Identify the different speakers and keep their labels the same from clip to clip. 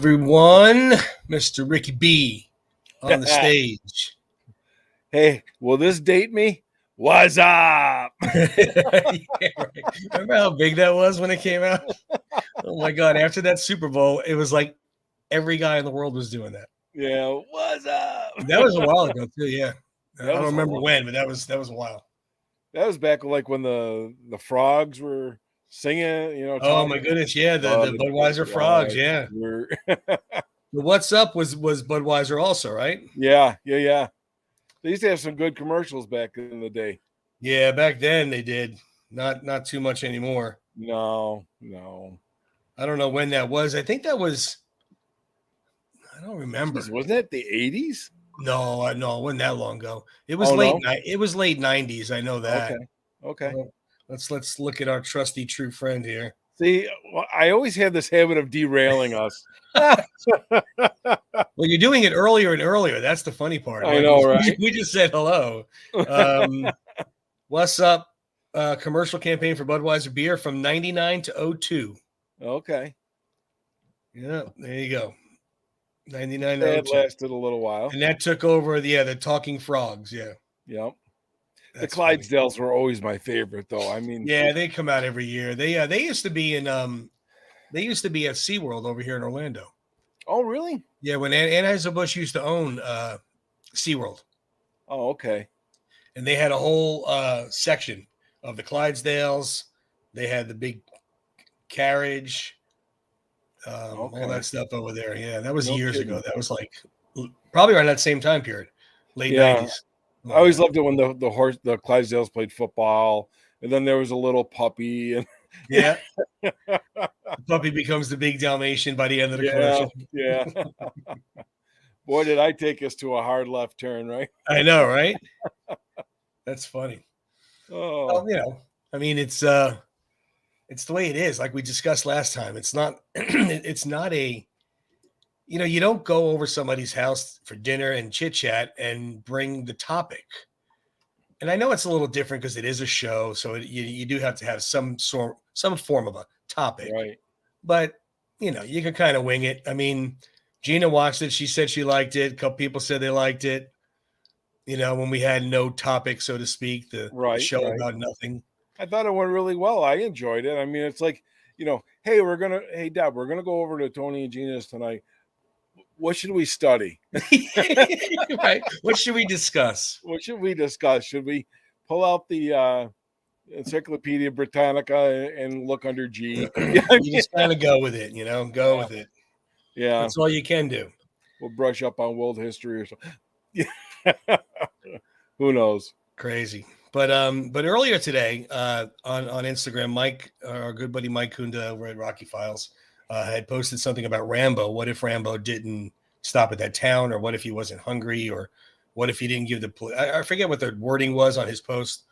Speaker 1: everyone. Mr. Ricky B on the stage.
Speaker 2: Hey, will this date me? What's up?
Speaker 1: Yeah, right. Remember how big that was when it came out? Oh my God. After that Super Bowl, it was like every guy in the world was doing that.
Speaker 2: Yeah, what's up?
Speaker 1: That was a while ago too, yeah. I
Speaker 2: That
Speaker 1: don't
Speaker 2: was a
Speaker 1: remember
Speaker 2: while.
Speaker 1: when, but that was a while.
Speaker 2: That was back like when the frogs were singing,
Speaker 1: Oh
Speaker 2: talking.
Speaker 1: my goodness, yeah, the Budweiser frogs, yeah. The What's Up was Budweiser also, right?
Speaker 2: Yeah. They used to have some good commercials back in the day.
Speaker 1: Yeah, back then they did. Not too much anymore.
Speaker 2: No.
Speaker 1: I don't know when that was. I think that was. I don't remember.
Speaker 2: Jeez, wasn't it the 80s?
Speaker 1: No, it wasn't that long ago. It was It was late 90s. I know that.
Speaker 2: Okay.
Speaker 1: Well, let's look at our trusty true friend here.
Speaker 2: See, I always have this habit of derailing us.
Speaker 1: Well, you're doing it earlier and earlier. That's the funny part.
Speaker 2: I know, right?
Speaker 1: We just said hello. What's up? Commercial campaign for Budweiser beer from 99 to 02.
Speaker 2: Okay.
Speaker 1: Yeah, there you go. 99 to
Speaker 2: That
Speaker 1: 02.
Speaker 2: lasted a little while.
Speaker 1: And that took over the Talking Frogs. Yeah.
Speaker 2: Yep.
Speaker 1: That's
Speaker 2: the Clydesdales were always my favorite, though. I mean,
Speaker 1: yeah, they come out every year. They used to be in they used to be at SeaWorld over here in Orlando.
Speaker 2: Oh, really?
Speaker 1: Yeah, when Anheuser-Busch used to own SeaWorld.
Speaker 2: Oh, okay.
Speaker 1: And they had a whole section of the Clydesdales. They had the big carriage, all that stuff over there. Yeah, that was years ago. That was like probably around that same time period, late 90s.
Speaker 2: I always loved it when the Clydesdales played football, and then there was a little puppy, and
Speaker 1: yeah, the puppy becomes the big Dalmatian by the end of the commercial.
Speaker 2: Yeah. Boy, did I take us to a hard left turn, right?
Speaker 1: I know, right? That's funny.
Speaker 2: Oh,
Speaker 1: well, I mean, it's the way it is. Like we discussed last time, it's not a. You don't go over somebody's house for dinner and chit chat and bring the topic. And I know it's a little different because it is a show, so you do have to have some form of a topic,
Speaker 2: right?
Speaker 1: But you can kind of wing it. I mean, Gina watched it; she said she liked it. A couple people said they liked it. When we had no topic, so to speak, the show about nothing.
Speaker 2: I thought it went really well. I enjoyed it. I mean, it's like hey, Deb, we're gonna go over to Tony and Gina's tonight. What should we study?
Speaker 1: Right. What should we discuss?
Speaker 2: Should we pull out the Encyclopedia Britannica and look under G?
Speaker 1: You just kind of go with it, with it.
Speaker 2: Yeah.
Speaker 1: That's all you can do.
Speaker 2: We'll brush up on world history or something. Who knows?
Speaker 1: Crazy. But earlier today on Instagram, Mike, our good buddy Mike Kunda over at Rocky Files, had posted something about Rambo. What if Rambo didn't stop at that town, or what if he wasn't hungry, or what if he didn't give I forget what the wording was on his post.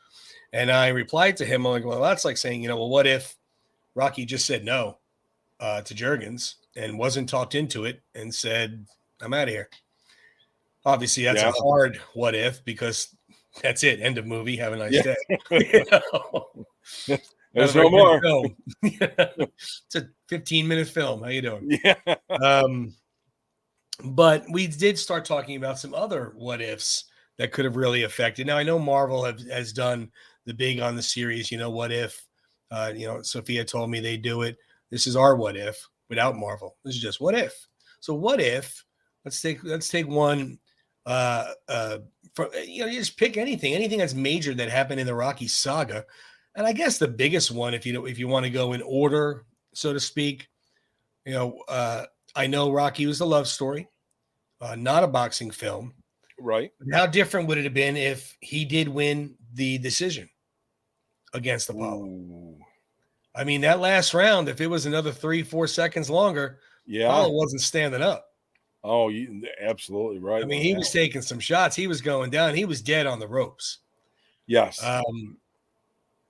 Speaker 1: And I replied to him, I'm like, well, that's like saying, what if Rocky just said no to Juergens and wasn't talked into it and said, I'm out of here. Obviously, that's a hard what if, because that's it. End of movie. Have a nice day.
Speaker 2: There's no more.
Speaker 1: It's a 15-minute film. How you doing?
Speaker 2: Yeah.
Speaker 1: But we did start talking about some other what ifs that could have really affected. Now I know Marvel has done the big on the series. What if? Sophia told me they do it. This is our what if without Marvel. This is just what if. So what if? Let's take one. You just pick anything that's major that happened in the Rocky saga. And I guess the biggest one, if you want to go in order, so to speak, I know Rocky was a love story, not a boxing film.
Speaker 2: Right.
Speaker 1: How different would it have been if he did win the decision against Apollo?
Speaker 2: Ooh.
Speaker 1: I mean, that last round, if it was another 3-4 seconds longer, Apollo wasn't standing up.
Speaker 2: Oh, you absolutely right.
Speaker 1: I mean, he was taking some shots. He was going down. He was dead on the ropes.
Speaker 2: Yes.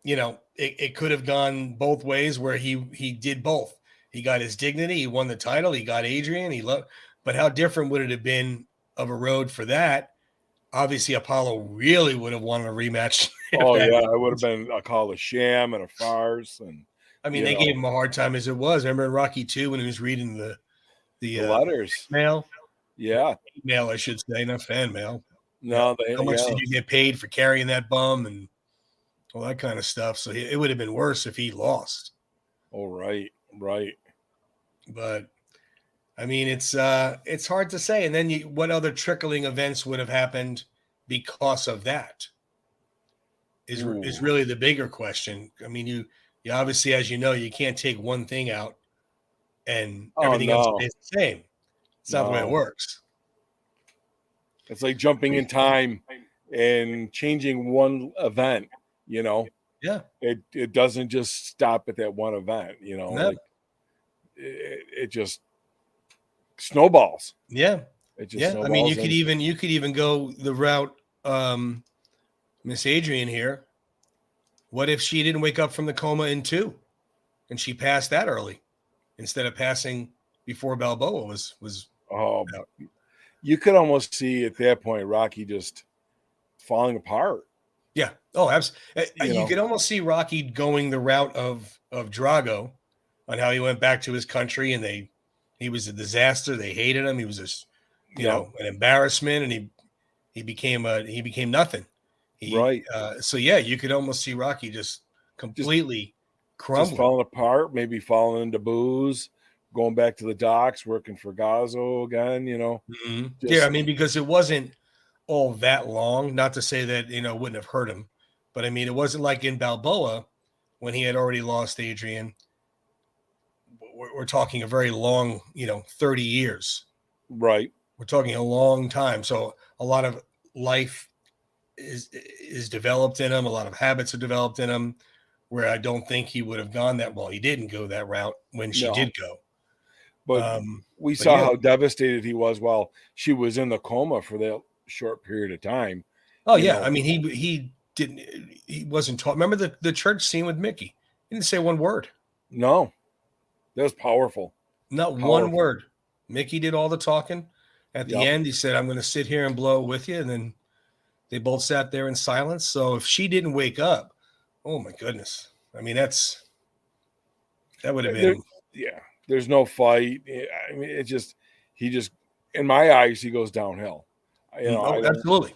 Speaker 1: It could have gone both ways where he did both. He got his dignity. He won the title. He got Adrian. But how different would it have been of a road for that? Obviously, Apollo really would have wanted a rematch.
Speaker 2: Oh, yeah. It would have been a sham and a farce. And
Speaker 1: I mean, they gave him a hard time as it was. Remember in Rocky II when he was reading the the
Speaker 2: The letters.
Speaker 1: mail,
Speaker 2: Yeah.
Speaker 1: mail, I should say, not fan mail.
Speaker 2: No, they,
Speaker 1: How much
Speaker 2: yeah.
Speaker 1: did you get paid for carrying that bum and all that kind of stuff? So it would have been worse if he lost.
Speaker 2: Oh, right. Right.
Speaker 1: But I mean, it's hard to say. And then what other trickling events would have happened because of that is
Speaker 2: Ooh.
Speaker 1: really the bigger question. I mean, you obviously, as you know, you can't take one thing out and
Speaker 2: Oh,
Speaker 1: everything else
Speaker 2: no.
Speaker 1: stays the same. It's not the way it
Speaker 2: No.
Speaker 1: works.
Speaker 2: It's like jumping in time and changing one event, you know.
Speaker 1: Yeah.
Speaker 2: It doesn't just stop at that one event, you know.
Speaker 1: No.
Speaker 2: Like it just snowballs.
Speaker 1: Yeah.
Speaker 2: It just
Speaker 1: Yeah. I mean,
Speaker 2: snowballs.
Speaker 1: you could even go the route Miss Adrian here. What if she didn't wake up from the coma in 2 and she passed that early instead of passing before Balboa was
Speaker 2: Oh,
Speaker 1: out?
Speaker 2: you could almost see at that point Rocky just falling apart.
Speaker 1: Yeah. Oh, absolutely.
Speaker 2: You
Speaker 1: You
Speaker 2: know.
Speaker 1: could almost see Rocky going the route of Drago on how he went back to his country and he was a disaster. They hated him. He was just, an embarrassment, and he became nothing.
Speaker 2: Right.
Speaker 1: So yeah, you could almost see Rocky just completely crumbling.
Speaker 2: Just falling apart, maybe falling into booze, going back to the docks, working for Gazzo again, you know.
Speaker 1: Mhm.
Speaker 2: Just-
Speaker 1: Yeah, I mean, because it wasn't all that long. Not to say that it wouldn't have hurt him, but I mean, it wasn't like in Balboa when he had already lost Adrian. We're talking a very long, 30 years.
Speaker 2: Right.
Speaker 1: We're talking a long time. So a lot of life is developed in him. A lot of habits are developed in him. Where I don't think he would have gone that well. He didn't go that route when she
Speaker 2: No.
Speaker 1: did go.
Speaker 2: But we
Speaker 1: but
Speaker 2: saw
Speaker 1: yeah.
Speaker 2: how devastated he was while she was in the coma for that short period of time.
Speaker 1: Oh
Speaker 2: You
Speaker 1: yeah,
Speaker 2: know.
Speaker 1: I mean he wasn't taught. Remember the church scene with Mickey? He didn't say one word.
Speaker 2: No, that was powerful.
Speaker 1: Not one
Speaker 2: Powerful.
Speaker 1: word. Mickey did all the talking. At the
Speaker 2: Yep.
Speaker 1: end, he said, "I'm going to sit here and blow with you," and then they both sat there in silence. So if she didn't wake up, oh my goodness! I mean, that would have been.
Speaker 2: Yeah, there's no fight. I mean, he just in my eyes he goes downhill. I don't-
Speaker 1: Absolutely,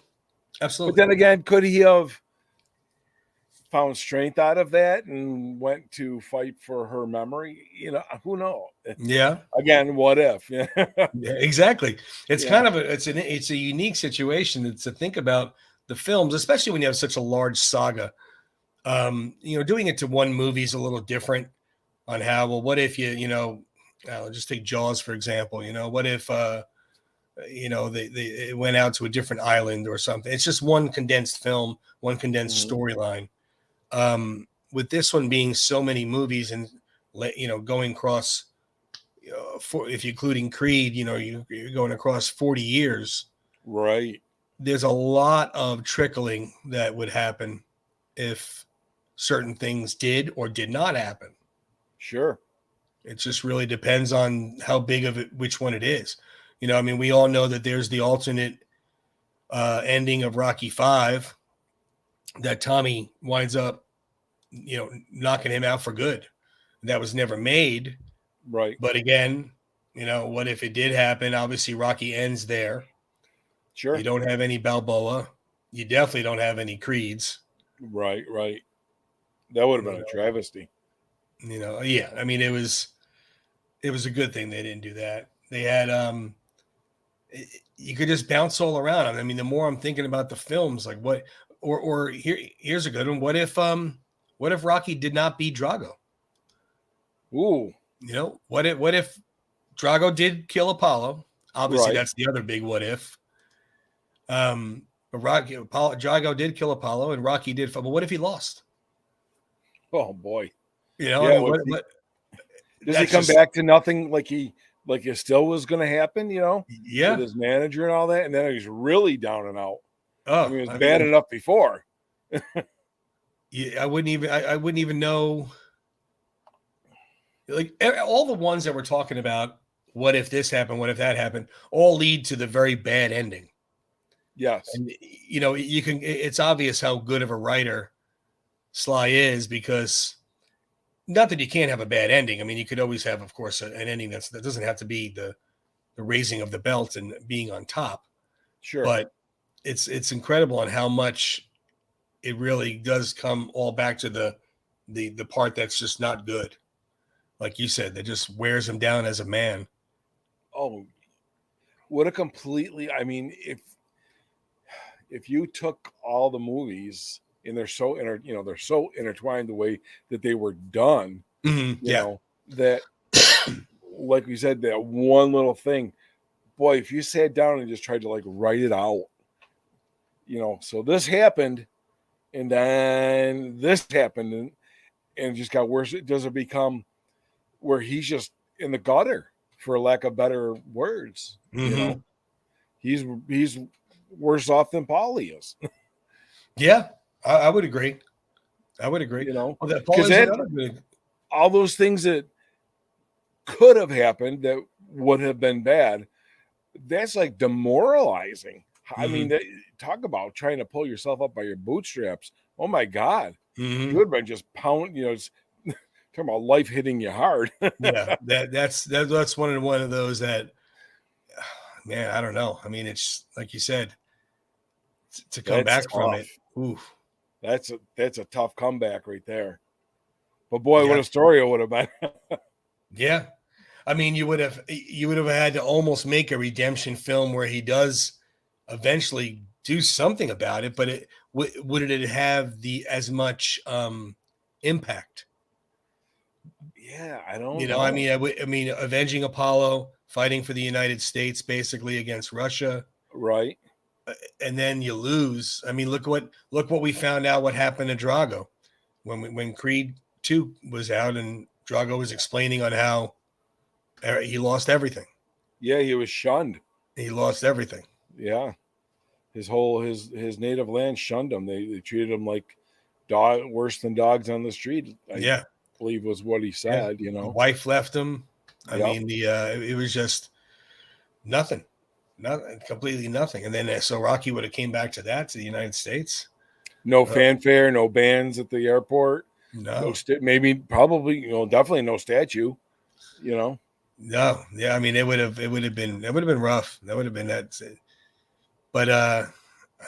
Speaker 2: But
Speaker 1: absolutely.
Speaker 2: then again, could he have found strength out of that and went to fight for her memory? Who knows?
Speaker 1: Yeah,
Speaker 2: Again, what if?
Speaker 1: yeah, exactly. It's
Speaker 2: Yeah.
Speaker 1: kind of it's a unique situation to think about the films, especially when you have such a large saga. Doing it to one movie is a little different on how. Well, what if just take Jaws for example. What if they went out to a different island or something? It's just one condensed film, one condensed storyline. With this one being so many movies and going across, if you're including Creed, you're going across 40 years.
Speaker 2: Right.
Speaker 1: There's a lot of trickling that would happen if certain things did or did not happen.
Speaker 2: Sure.
Speaker 1: It just really depends on how big of it, which one it is. I mean, we all know that there's the alternate ending of Rocky V that Tommy winds up, knocking him out for good. That was never made.
Speaker 2: Right.
Speaker 1: But again, what if it did happen? Obviously, Rocky ends there.
Speaker 2: Sure.
Speaker 1: You don't have any Balboa. You definitely don't have any Creeds.
Speaker 2: Right. That would have been a travesty.
Speaker 1: Yeah. I mean, it was a good thing they didn't do that. They had you could just bounce all around. I mean, the more I'm thinking about the films, like what, or here's a good one. What if Rocky did not beat Drago?
Speaker 2: Ooh.
Speaker 1: What if Drago did kill Apollo? Obviously,
Speaker 2: Right.
Speaker 1: that's the other big what if. But Drago did kill Apollo, and Rocky did. But what if he lost?
Speaker 2: Oh boy.
Speaker 1: Yeah,
Speaker 2: Yeah, does he come back to nothing like it still was going to happen,
Speaker 1: Yeah.
Speaker 2: with his manager and all that, and then he's really down and out.
Speaker 1: Oh,
Speaker 2: I mean, it was bad enough before.
Speaker 1: Yeah, I wouldn't even know. Like all the ones that we're talking about, what if this happened? What if that happened? All lead to the very bad ending.
Speaker 2: Yes.
Speaker 1: And it's obvious how good of a writer Sly is, because not that you can't have a bad ending. I mean, you could always have, of course, an ending that doesn't have to be the raising of the belt and being on top.
Speaker 2: Sure.
Speaker 1: But it's incredible on how much it really does come all back to the part that's just not good. Like you said, that just wears him down as a man.
Speaker 2: Oh, what a completely, I mean, if you took all the movies and they're so they're so intertwined the way that they were done, you
Speaker 1: Yeah.
Speaker 2: know, that like we said, that one little thing, boy, if you sat down and just tried to like write it out, so this happened and then this happened and it just got worse. Does it become where he's just in the gutter, for lack of better words? He's worse off than Paulie is.
Speaker 1: Yeah, I would agree. I would agree.
Speaker 2: Well,
Speaker 1: that
Speaker 2: because all those things that could have happened that would have been bad, that's like demoralizing. I mean, talk about trying to pull yourself up by your bootstraps. Oh my God. You would have been just talking about life hitting you hard.
Speaker 1: Yeah, that's one of those that, man, I don't know. I mean, it's like you said, to come back from it. Oof.
Speaker 2: That's a tough comeback right there. But boy, what a story it would have been.
Speaker 1: Yeah. I mean, you would have had to almost make a redemption film where he does eventually do something about it, but would it have as much impact?
Speaker 2: Yeah, I don't know.
Speaker 1: I mean, avenging Apollo, fighting for the United States basically against Russia.
Speaker 2: Right.
Speaker 1: And then you lose. I mean, look what we found out what happened to Drago when Creed 2 was out and Drago was explaining on how he lost everything.
Speaker 2: Yeah, he was shunned.
Speaker 1: He lost everything.
Speaker 2: Yeah. His native land shunned him. They treated him like worse than dogs on the street. I believe was what he said. The
Speaker 1: wife left him. I mean, it was just nothing, completely nothing. And then so Rocky would have came back to the United States.
Speaker 2: No fanfare, no bands at the airport.
Speaker 1: No,
Speaker 2: probably, definitely no statue.
Speaker 1: No, yeah. I mean, it would have been rough. That would have been that. But I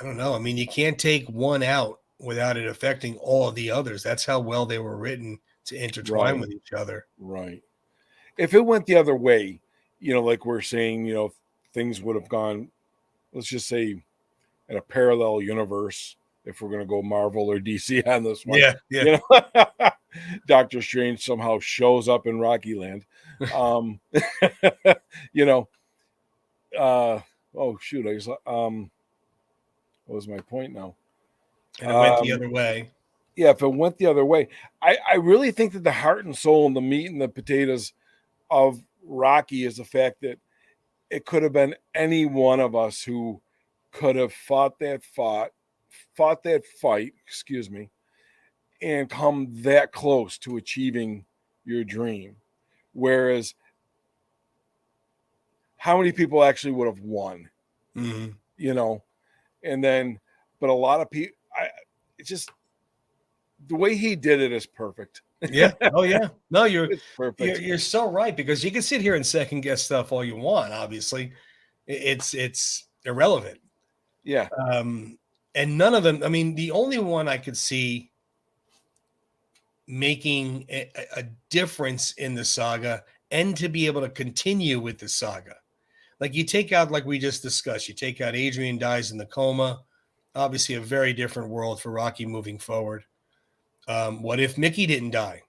Speaker 1: don't know. I mean, you can't take one out without it affecting all of the others. That's how well they were written to intertwine with each other.
Speaker 2: Right. If it went the other way, like we're saying, things would have gone, let's just say, in a parallel universe, if we're going to go Marvel or DC on this one.
Speaker 1: Yeah.
Speaker 2: Doctor Strange somehow shows up in Rocky Land. Oh shoot! I guess, what was my point now?
Speaker 1: And it went the other way.
Speaker 2: Yeah, if it went the other way, I really think that the heart and soul and the meat and the potatoes of Rocky is the fact that it could have been any one of us who could have fought that fight, and come that close to achieving your dream. Whereas, how many people actually would have won? And then, but a lot of people, it's just the way he did it is perfect.
Speaker 1: Yeah. Oh yeah. No, you're
Speaker 2: perfect.
Speaker 1: You're so right, because you can sit here and second guess stuff all you want. Obviously, it's irrelevant.
Speaker 2: Yeah.
Speaker 1: And none of them. I mean, the only one I could see making a difference in the saga and to be able to continue with the saga, like you take out, like we just discussed, you take out Adrian dies in the coma. Obviously, a very different world for Rocky moving forward. What if Mickey didn't die?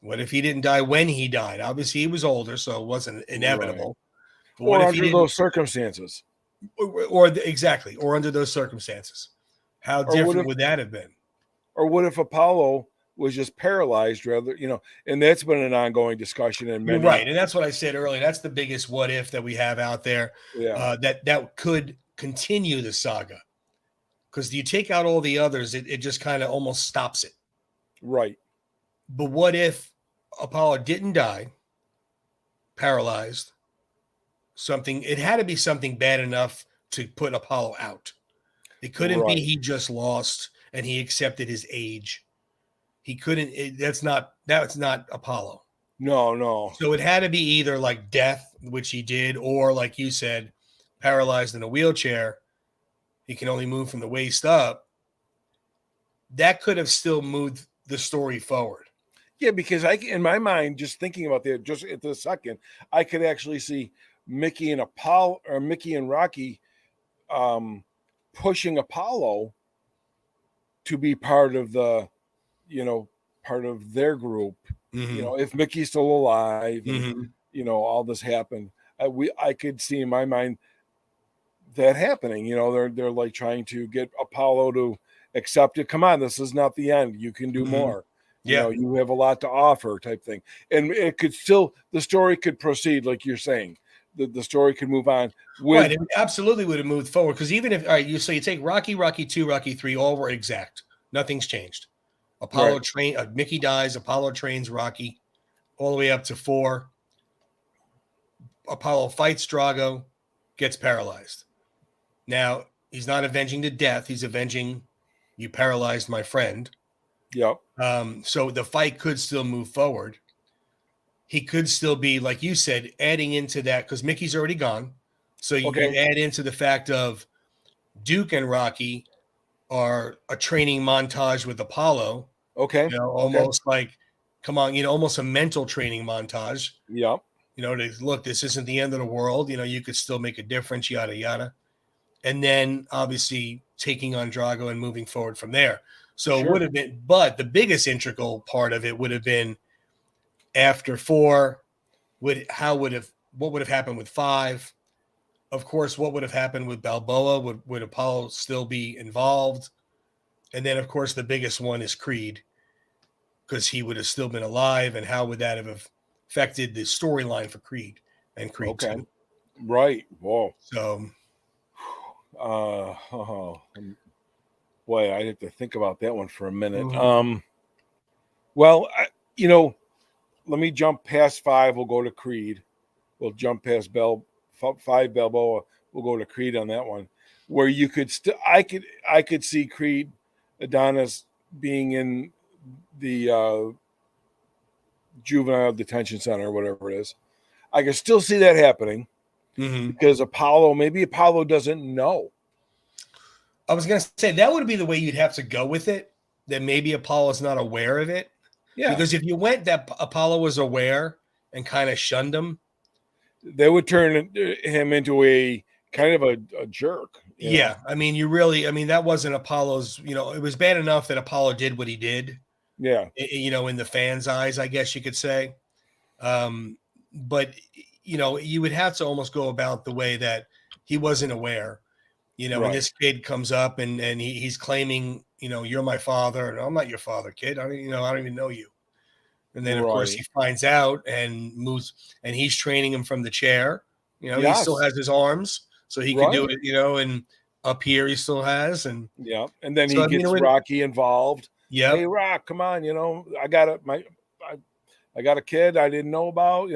Speaker 1: What if he didn't die when he died? Obviously, he was older, so it wasn't inevitable.
Speaker 2: Right. Or under those circumstances.
Speaker 1: Exactly. Or under those circumstances. How different would that have been?
Speaker 2: Or what if Apollo was just paralyzed, rather, and that's been an ongoing discussion.
Speaker 1: You're right. And that's what I said earlier. That's the biggest what if that we have out there.
Speaker 2: Yeah.
Speaker 1: That could continue the saga. Because you take out all the others, it just kind of almost stops it.
Speaker 2: Right.
Speaker 1: But what if Apollo didn't die, paralyzed? It had to be something bad enough to put Apollo out. It couldn't be he just lost and he accepted his age. He couldn't. That's not Apollo.
Speaker 2: No.
Speaker 1: So it had to be either like death which he did, or like you said, paralyzed in a wheelchair, he can only move from the waist up. That could have still moved the story forward.
Speaker 2: Yeah, because in my mind, just thinking about that, just at the second, I could actually see Mickey and Rocky pushing Apollo to be part of part of their group.
Speaker 1: Mm-hmm.
Speaker 2: If Mickey's still alive,
Speaker 1: Mm-hmm.
Speaker 2: and, all this happened, I could see in my mind that happening. They're like trying to get Apollo to accept it. Come on, this is not the end. You can do
Speaker 1: Mm-hmm.
Speaker 2: more.
Speaker 1: Yeah.
Speaker 2: You have a lot to offer, type thing. And it could still, the story could proceed, like you're saying. The story could move on.
Speaker 1: Right, it absolutely would have moved forward, because even if, all right, you take Rocky, Rocky 2, Rocky 3, all were exact. Nothing's changed. Apollo Mickey dies, Apollo trains Rocky all the way up to 4. Apollo fights Drago, gets paralyzed. Now, he's not avenging the death, he's avenging, you paralyzed my friend.
Speaker 2: Yep.
Speaker 1: So the fight could still move forward. He could still be, like you said, adding into that, because Mickey's already gone. So you add into the fact of Duke and Rocky are a training montage with Apollo.
Speaker 2: Okay.
Speaker 1: Almost like, come on, almost a mental training montage.
Speaker 2: Yep.
Speaker 1: To look, this isn't the end of the world. You could still make a difference, yada, yada. And then obviously taking on Drago and moving forward from there. So It would have been, but the biggest integral part of it would have been after 4, what would have happened with 5? Of course, what would have happened with Balboa? Would Apollo still be involved? And then, of course, the biggest one is Creed, because he would have still been alive. And how would that have affected the storyline for Creed and Creed 2?
Speaker 2: Right. Whoa.
Speaker 1: So,
Speaker 2: boy, I have to think about that one for a minute.
Speaker 1: Mm-hmm.
Speaker 2: Well, let me jump past 5. We'll go to Creed. We'll jump past 5 Balboa. We'll go to Creed on that one, where you could I could see Creed Adonis being in the juvenile detention center or whatever it is. I can still see that happening, because maybe Apollo doesn't know.
Speaker 1: I was going to say that would be the way you'd have to go with it, that maybe Apollo's not aware of it.
Speaker 2: Yeah.
Speaker 1: Because if you went that Apollo was aware and kind of shunned him,
Speaker 2: they would turn him into a kind of a jerk.
Speaker 1: Yeah. I mean, that wasn't Apollo's, it was bad enough that Apollo did what he did.
Speaker 2: Yeah.
Speaker 1: In the fans' eyes, I guess you could say. But, you would have to almost go about the way that he wasn't aware. When this kid comes up and he's claiming, you're my father, and I'm not your father, kid. I don't even know you. And then, of course, he finds out and moves, and he's training him from the chair. He still has his arms, so he can do it, and up here he still has. And
Speaker 2: and then he gets Rocky involved.
Speaker 1: Yeah.
Speaker 2: Hey, Rock, come on, I got a kid I didn't know about,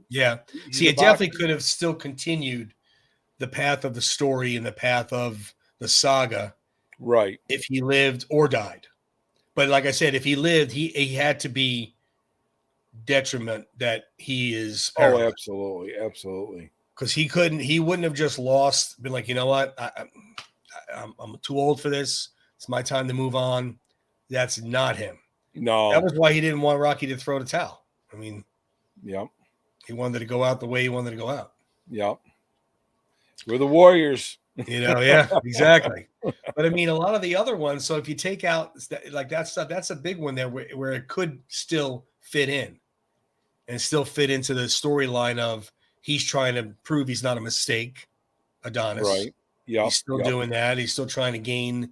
Speaker 1: Yeah. See, it definitely could have still continued the path of the story and the path of the saga.
Speaker 2: Right.
Speaker 1: If he lived or died. But like I said, if he lived, he had to be detriment that he is paralyzed.
Speaker 2: Oh, absolutely. Absolutely.
Speaker 1: Because he wouldn't have just been like, you know what? I'm too old for this. It's my time to move on. That's not him.
Speaker 2: No.
Speaker 1: That was why he didn't want Rocky to throw the towel. I mean, he wanted to go out the way he wanted to go out.
Speaker 2: Yep. We're the Warriors.
Speaker 1: Yeah, exactly. But I mean, a lot of the other ones, so if you take out like that stuff, that's a big one there where it could still fit in and still fit into the storyline of he's trying to prove he's not a mistake, Adonis.
Speaker 2: Right. Yeah.
Speaker 1: He's still doing that. He's still trying to gain,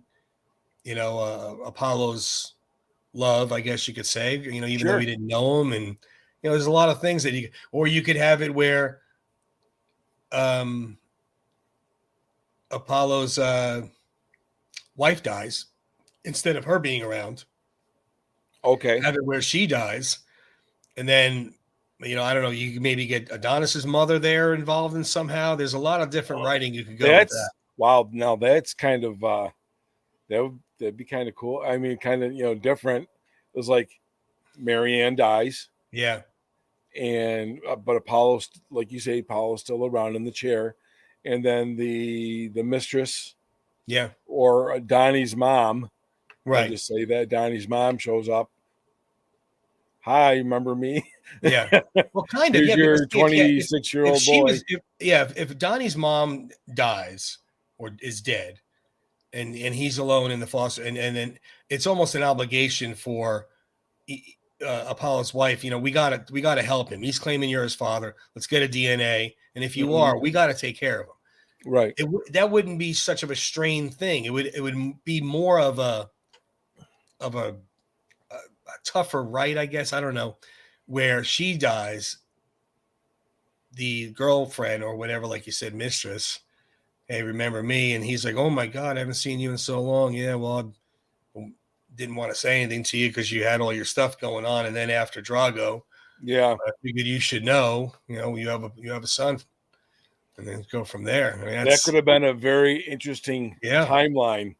Speaker 1: Apollo's love, I guess you could say, even though he didn't know him. And, there's a lot of things that or you could have it where Apollo's wife dies instead of her being around.
Speaker 2: Okay.
Speaker 1: Have it where she dies. And then, I don't know, you can maybe get Adonis's mother there involved in somehow. There's a lot of different writing you could go with that.
Speaker 2: Wow. Now that's kind of, that'd be kind of cool. I mean, kind of, different. It was like Marianne dies.
Speaker 1: Yeah.
Speaker 2: and but Apollo's, like you say, Apollo's still around in the chair, and then the mistress
Speaker 1: Yeah.
Speaker 2: or Donnie's mom, I'll
Speaker 1: Right.
Speaker 2: just say that Donnie's mom shows up. Hi, remember me?
Speaker 1: Yeah. Well, kind of.
Speaker 2: Here's
Speaker 1: Yeah. Because
Speaker 2: your 26-year-old boy.
Speaker 1: if Donnie's mom dies or is dead, and he's alone in the foster, and then it's almost an obligation for Apollo's wife. We gotta help him. He's claiming you're his father. Let's get a DNA, and if you are, we gotta take care of him.
Speaker 2: Right.
Speaker 1: That wouldn't be such of a strained thing. It would be more of a tougher right, I guess. I don't know, where she dies, the girlfriend or whatever, like you said, mistress. Hey, remember me? And he's like, oh my God, I haven't seen you in so long. Yeah, well, I didn't want to say anything to you because you had all your stuff going on. And then after Drago,
Speaker 2: Yeah.
Speaker 1: I figured you should know, you have a son, and then go from there. I mean,
Speaker 2: That could have been a very interesting
Speaker 1: yeah.
Speaker 2: timeline,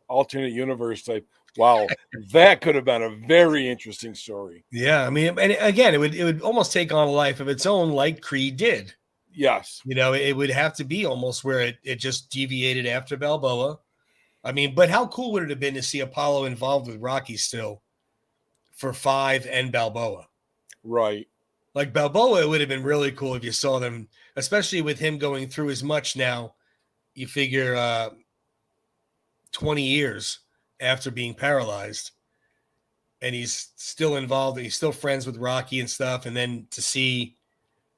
Speaker 2: alternate universe type. Wow, that could have been a very interesting story.
Speaker 1: Yeah, I mean, and again, it would almost take on a life of its own, like Creed did.
Speaker 2: Yes.
Speaker 1: It would have to be almost where it just deviated after Balboa. I mean, but how cool would it have been to see Apollo involved with Rocky still for 5 and Balboa?
Speaker 2: Right.
Speaker 1: Like Balboa, it would have been really cool if you saw them, especially with him going through as much now. You figure 20 years after being paralyzed, and he's still involved. He's still friends with Rocky and stuff. And then to see,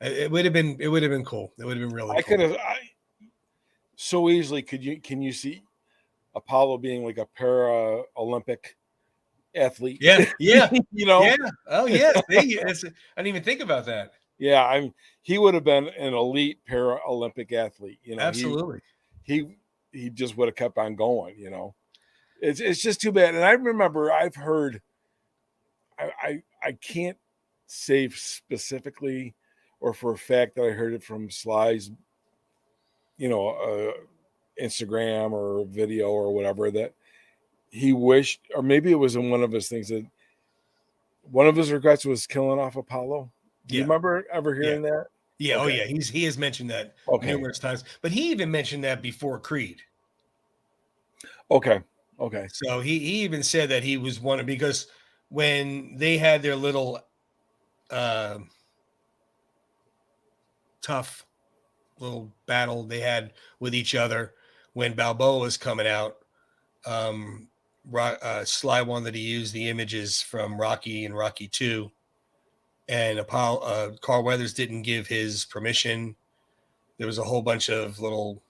Speaker 1: it would have been cool. It would have been really
Speaker 2: I
Speaker 1: cool.
Speaker 2: could have so easily can you see Apollo being like a para-Olympic athlete?
Speaker 1: Yeah.
Speaker 2: Yeah.
Speaker 1: Yeah. Oh yeah. I didn't even think about that.
Speaker 2: Yeah, he would have been an elite para-Olympic athlete.
Speaker 1: Absolutely.
Speaker 2: He just would have kept on going. It's just too bad. And I remember I've heard, I can't say specifically or for a fact that I heard it from Sly's, Instagram or video or whatever, that he wished, or maybe it was in one of his things, that one of his regrets was killing off Apollo. Do you remember ever hearing that?
Speaker 1: Yeah.
Speaker 2: Okay.
Speaker 1: Oh yeah. He has mentioned that numerous times, but he even mentioned that before Creed.
Speaker 2: Okay.
Speaker 1: So he even said that he was one, because when they had their little tough little battle they had with each other when Balboa was coming out, Sly wanted to use the images from Rocky and Rocky 2, and Carl Weathers didn't give his permission. There was a whole bunch of little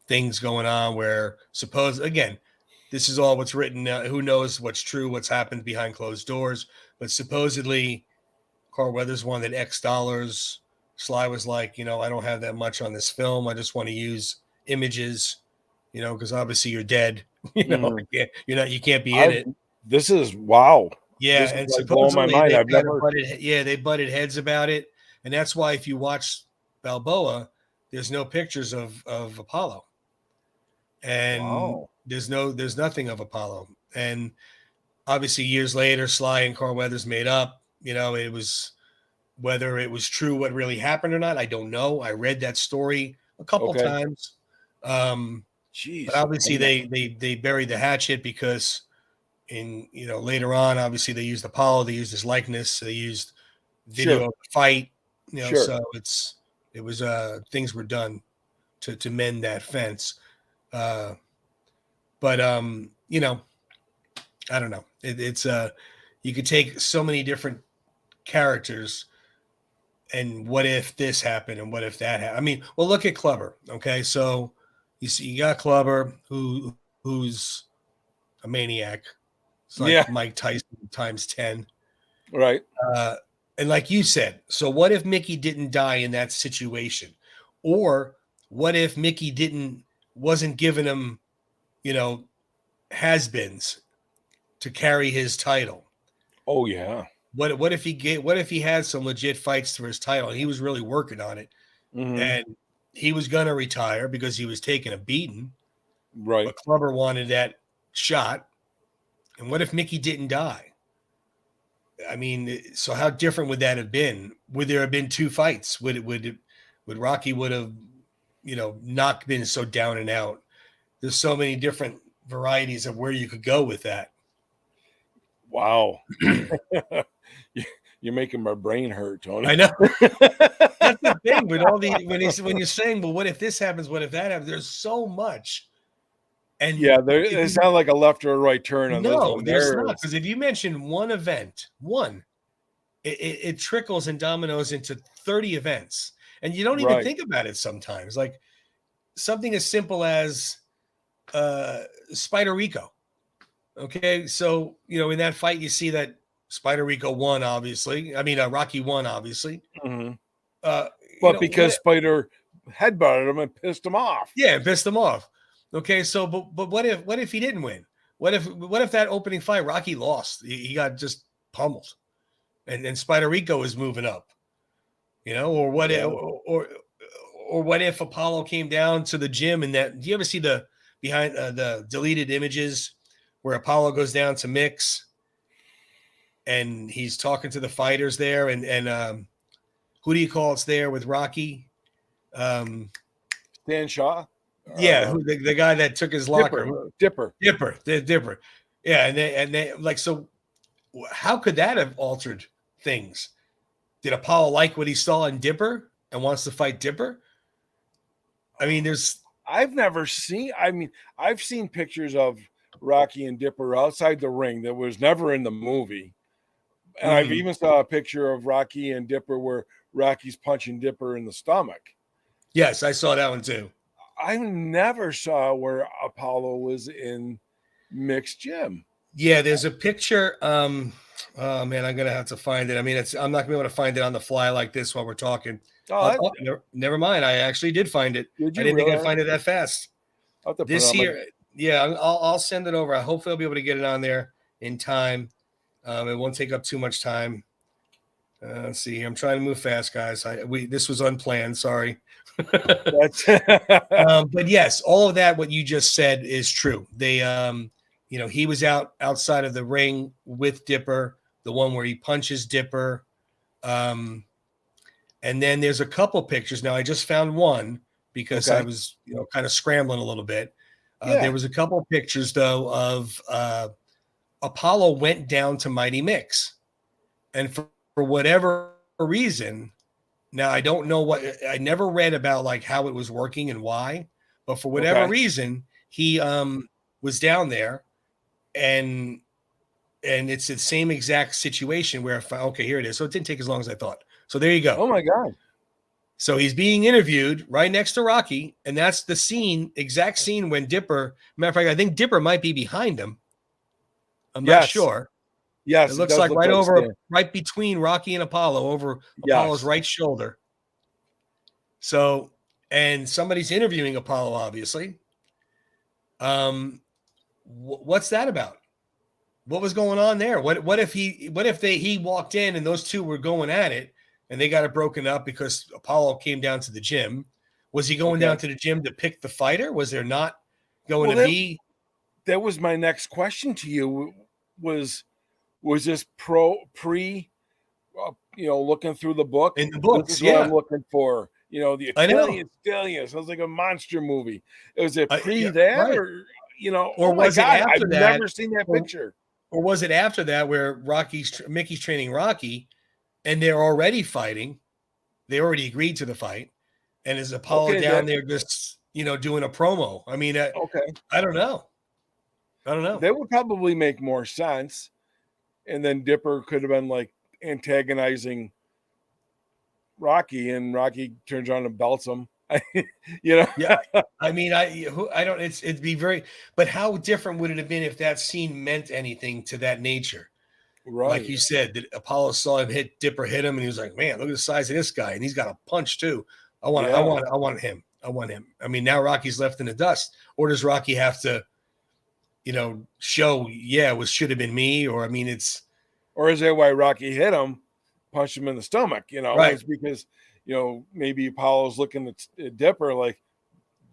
Speaker 1: things going on where this is all what's written. Who knows what's true, what's happened behind closed doors, but supposedly Carl Weathers wanted X dollars. Sly was like, I don't have that much on this film. I just want to use images, because obviously you're dead. You can't be in it.
Speaker 2: This is wow.
Speaker 1: Yeah,
Speaker 2: this
Speaker 1: and
Speaker 2: is like blowing my mind.
Speaker 1: They butted heads about it, and that's why if you watch Balboa, there's no pictures of Apollo, and there's nothing of Apollo. And obviously years later, Sly and Carl Weathers made up. It was, whether it was true what really happened or not, I don't know. I read that story a couple times. But obviously they buried the hatchet, because later on, obviously they used Apollo, they used his likeness, they used video of the fight, so it was things were done to mend that fence. But I don't know. It's you could take so many different characters, and what if this happened, and what if that happened? I mean, well, look at Clubber. Okay, so you got Clubber who's a maniac. It's like Mike Tyson times 10.
Speaker 2: Right.
Speaker 1: And like you said, so what if Mickey didn't die in that situation? Or what if Mickey wasn't giving him, has-beens to carry his title?
Speaker 2: Oh yeah.
Speaker 1: What if he had some legit fights for his title, and he was really working on it, and he was gonna retire because he was taking a beating,
Speaker 2: right?
Speaker 1: But Clubber wanted that shot. And what if Mickey didn't die? I mean, so how different would that have been? Would there have been two fights? Would Rocky would have, not been so down and out? There's so many different varieties of where you could go with that.
Speaker 2: Wow. You're making my brain hurt, Tony.
Speaker 1: I know. That's the thing with all the when you're saying, well, what if this happens? What if that happens? There's so much. And
Speaker 2: yeah, it's not like a left or a right turn on this
Speaker 1: no,
Speaker 2: one.
Speaker 1: there's not, because if you mention one event, it trickles and dominoes into 30 events, and you don't even think about it sometimes. Like something as simple as Spider Rico. Okay, so in that fight, you see that Spider Rico won, obviously. I mean, Rocky won, obviously.
Speaker 2: Mm-hmm. But because Spider headbutted him and pissed him off.
Speaker 1: Yeah, pissed him off. Okay, so but what if he didn't win? What if that opening fight Rocky lost? He got just pummeled, and Spider Rico is moving up. Or what if, or what if Apollo came down to the gym and that? Do you ever see the behind the deleted images where Apollo goes down to mix and he's talking to the fighters there, and who do you call it's there with Rocky?
Speaker 2: Stan Shaw.
Speaker 1: Yeah, the guy that took his locker.
Speaker 2: Dipper.
Speaker 1: Yeah, and they like, so how could that have altered things? Did Apollo like what he saw in Dipper and wants to fight Dipper? I mean, I've seen pictures of Rocky and Dipper outside the ring that was never in the movie. And I've even saw a picture of Rocky and Dipper where Rocky's punching Dipper in the stomach. Yes, I saw that one too. I never saw where Apollo was in mixed gym. Yeah, there's a picture. Oh man, I'm gonna have to find it. I mean, I'm not gonna be able to find it on the fly like this while we're talking. Never mind. I actually did find it. I didn't think I'd find it that fast. This year, yeah, I'll send it over. Hopefully, I'll be able to get it on there in time. It won't take up too much time. Let's see. I'm trying to move fast, guys. This was unplanned. Sorry. But yes, all of that, what you just said is true. They, he was outside of the ring with Dipper, the one where he punches Dipper. And then there's a couple pictures. Now I just found one because I was, kind of scrambling a little bit. There was a couple pictures though of Apollo went down to Mighty Mix, and for whatever reason. Now, I don't know I never read about like how it was working and why, but for whatever reason, he was down there, and it's the same exact situation where here it is. So it didn't take as long as I thought. So there you go. Oh my God. So he's being interviewed right next to Rocky, and that's the exact scene when Dipper, matter of fact, I think Dipper might be behind him. I'm not sure. Yes, it looks like right between Rocky and Apollo, over Apollo's right shoulder. So, and somebody's interviewing Apollo, obviously. What's that about? What was going on there? What if he walked in and those two were going at it and they got it broken up because Apollo came down to the gym? Was he going down to the gym to pick the fighter? Was there not going to be? That was my next question to you. Was this pre looking through the book? In the books, this is what I'm looking for. The Italian Stallion sounds like a monster movie. Was it pre that, or or was it after that? I've never seen that picture. Or was it after that where Mickey's training Rocky, and they're already fighting? They already agreed to the fight, and is Apollo down there just doing a promo? I mean, I don't know. That would probably make more sense. And then Dipper could have been like antagonizing Rocky, and Rocky turns around and belts him. Yeah. I mean, I don't. It'd be very. But how different would it have been if that scene meant anything to that nature? Right. Like you said, that Apollo saw him Dipper hit him, and he was like, "Man, look at the size of this guy, and he's got a punch too. I want him. I want him." I mean, now Rocky's left in the dust, or does Rocky have to, show? Yeah, it should have been me, or I mean, or is that why Rocky hit him, punched him in the stomach? Right. It's because maybe Apollo's looking at Dipper like,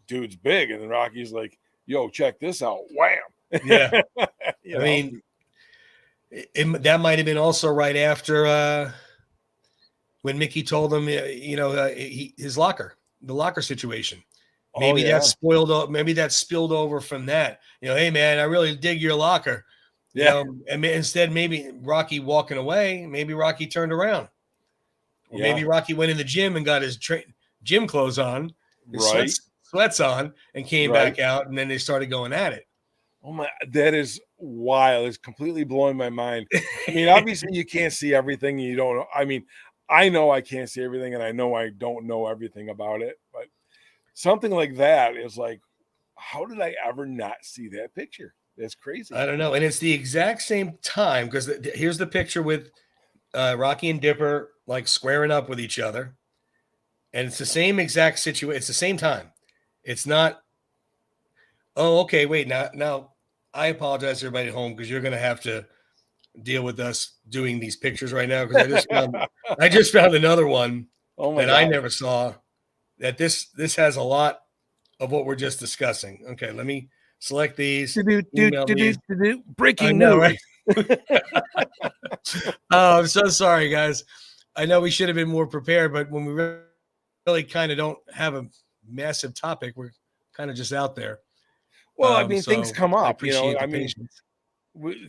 Speaker 1: dude's big, and then Rocky's like, yo, check this out. Wham. Yeah. I mean, That might have been also right after when Mickey told him, his locker, the locker situation. Maybe that spoiled. Maybe that spilled over from that. Hey man, I really dig your locker. And instead, maybe Rocky walking away. Maybe Rocky turned around, or maybe Rocky went in the gym and got his gym clothes on, his sweats on, and came back out, and then they started going at it.
Speaker 2: Oh my, that is wild. It's completely blowing my mind. I mean, obviously you can't see everything. You don't know. I mean, I know I can't see everything, and I know I don't know everything about it, but something like that is like, how did I ever not see that picture? That's crazy.
Speaker 1: I don't know. And it's the exact same time, because here's the picture with Rocky and Dipper like squaring up with each other. And it's the same exact situation. It's the same time. It's not, oh, okay, wait. Now I apologize to everybody at home, because you're going to have to deal with us doing these pictures right now, because I just found another one that I never saw, that this has a lot of what we're just discussing. Okay, let me select these.
Speaker 2: Breaking news.
Speaker 1: Right? Oh, I'm so sorry, guys. I know we should have been more prepared, but when we really kind of don't have a massive topic, we're kind of just out there.
Speaker 2: Well, I mean, things come up.
Speaker 1: I appreciate the
Speaker 2: patience.